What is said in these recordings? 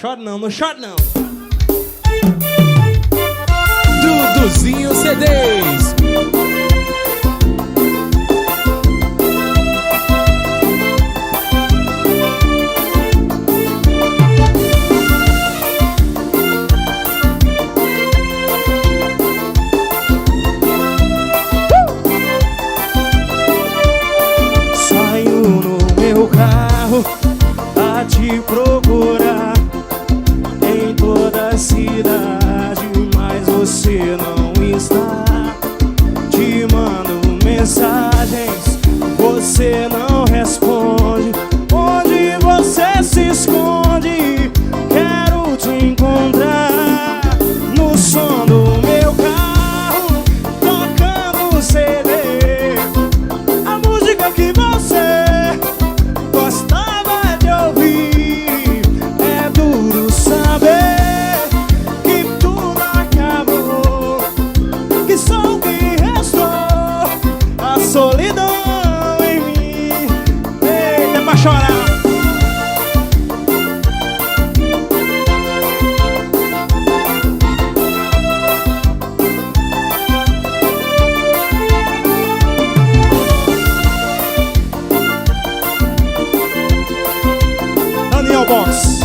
Chora não, não chora não. Duduzinho CDs. Saio no meu carro a te procurar em toda a cidade, mas você não está. Te mando mensagens, você não responde. Onde você se esconde? Quero te encontrar no som do meu carro, tocando CD, a música que você gostava de ouvir. É duro saber que tudo acabou, que só o que restou, a solidão em mim. Eita, é pra chorar. Daniel Boss.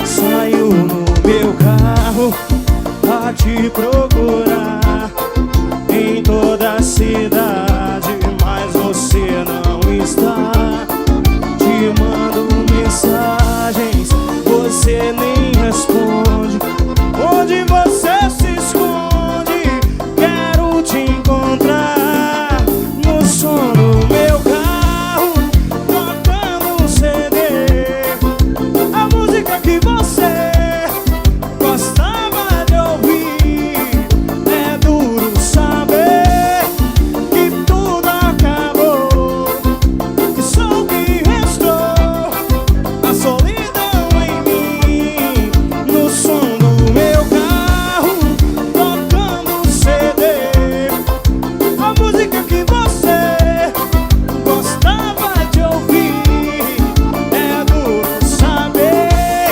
Saiu no meu carro a te procurar em toda a cidade, mas você não está. Te mando mensagens, você nem responde. Onde você se esconde? Quero te encontrar no som do meu carro, tocando CD, a música que você gostava de ouvir. É duro saber que tudo acabou, que só o que restou, a solidão em mim. No som do meu carro, tocando CD, a música que você gostava de ouvir. É duro saber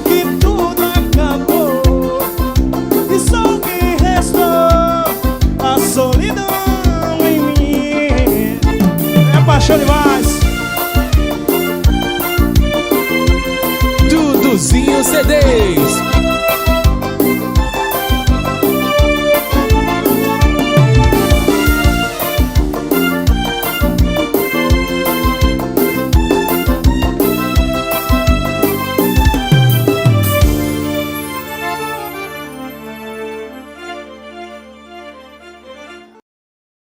que tudo acabou, e só o que restou, a solidão em mim. É paixão demais. Duduzinho CDs.